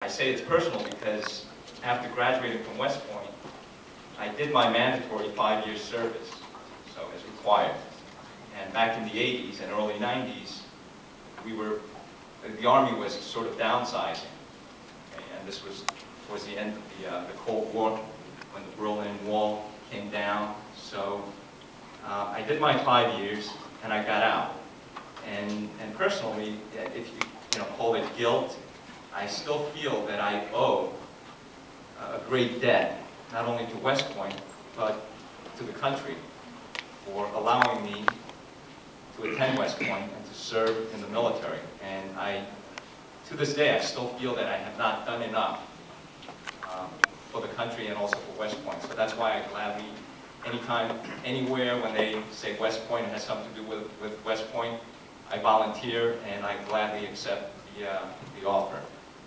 I say it's personal because after graduating from West Point, I did my mandatory 5-year service, so as required. And back in the 80s and early 90s, the Army was sort of downsizing. Okay? And this was towards the end of the Cold War, when the Berlin Wall came down. So I did my 5 years and I got out. And personally, if you call it guilt, I still feel that I owe a great debt, not only to West Point, but to the country for allowing me to attend West Point and to serve in the military. And to this day, I still feel that I have not done enough for the country and also for West Point. So that's why I gladly, anytime, anywhere, when they say West Point, it has something to do with West Point, I volunteer and I gladly accept the offer.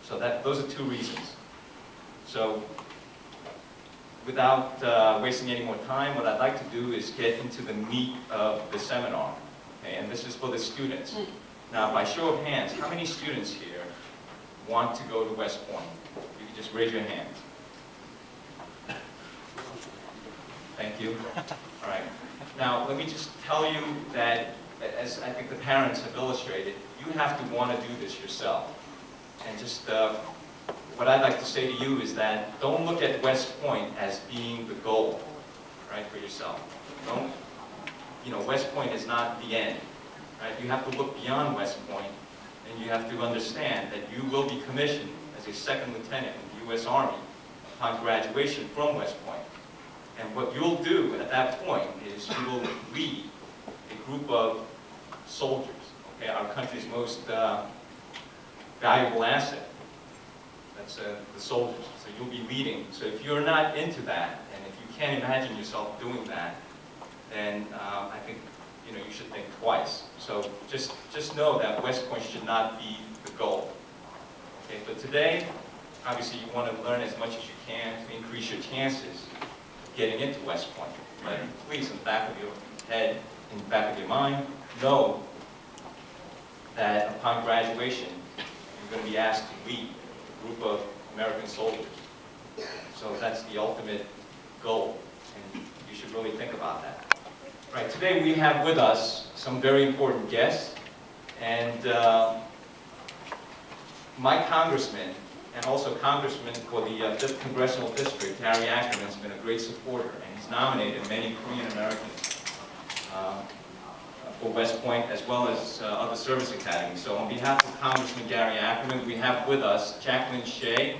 So those are two reasons. So without wasting any more time, what I'd like to do is get into the meat of the seminar. Okay? And this is for the students. Now, by show of hands, how many students here want to go to West Point? You can just raise your hands. Thank you. All right. Now, let me just tell you that, as I think the parents have illustrated, you have to want to do this yourself. And just what I'd like to say to you is that don't look at West Point as being the goal, right, for yourself. West Point is not the end, right? You have to look beyond West Point, and you have to understand that you will be commissioned as a second lieutenant in the U.S. Army upon graduation from West Point. And what you'll do at that point is you will lead a group of soldiers, okay, our country's most valuable asset. That's the soldiers. So you'll be leading. So if you're not into that, and if you can't imagine yourself doing that, then I think you should think twice. So just know that West Point should not be the goal. Okay, but today, obviously, you want to learn as much as you can to increase your chances of getting into West Point. But please, in the back of your head, in the back of your mind, know that upon graduation, you're going to be asked to lead a group of American soldiers. So that's the ultimate goal, and you should really think about that. Right, today we have with us some very important guests, and my congressman, and also congressman for the 5th Congressional District, Gary Ackerman, has been a great supporter, and he's nominated many Korean Americans for West Point, as well as other service academies. So on behalf of Congressman Gary Ackerman, we have with us Jacqueline Shea.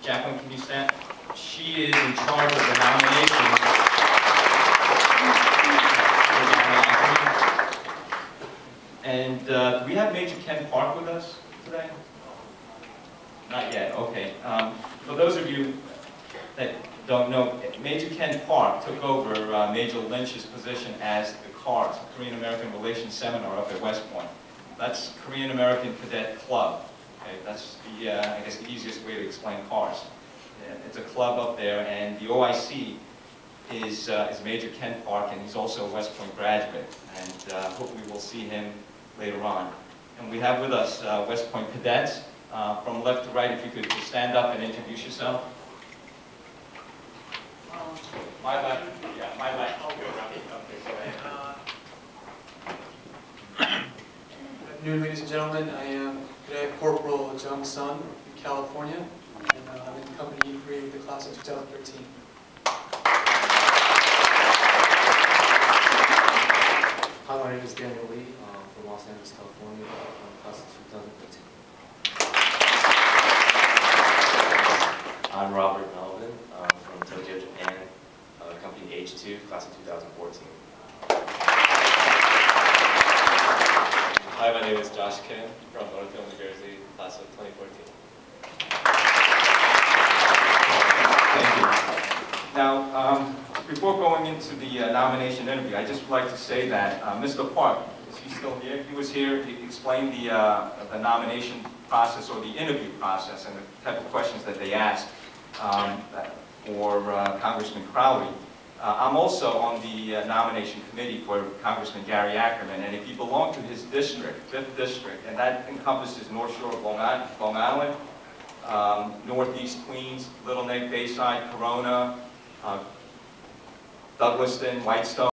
Jacqueline, can you stand? She is in charge of the nomination. And do we have Major Ken Park with us today? Not yet, okay. For those of you that don't know, Major Ken Park took over Major Lynch's position as the CARS, Korean American Relations Seminar up at West Point. That's Korean American Cadet Club. Okay? That's the, I guess, the easiest way to explain CARS. It's a club up there, and the OIC is Major Ken Park, and he's also a West Point graduate. And hopefully we'll see him later on. And we have with us West Point cadets. From left to right, if you could just stand up and introduce yourself. My left. Yeah, my left. I'll go around. Okay, go ahead. Good afternoon, ladies and gentlemen. I am Cadet Corporal Jung Sun from California, and I'm in the company E3 with the class of 2013. Hi, my name is Daniel Lee from Los Angeles, California, class of 2013. I'm Robert Melvin from Tokyo, Japan, company H2, class of 2014. Hi, my name is Josh Kim from Northfield, New Jersey, class of 2014. Thank you. Now, before going into the nomination interview, I just would like to say that Mr. Park, is he still here? He was here to explain the nomination process or the interview process and the type of questions that they asked for Congressman Crowley. I'm also on the nomination committee for Congressman Gary Ackerman, and if you belong to his district, 5th District, and that encompasses North Shore of Long Island, Northeast Queens, Little Neck, Bayside, Corona, Douglaston, Whitestone.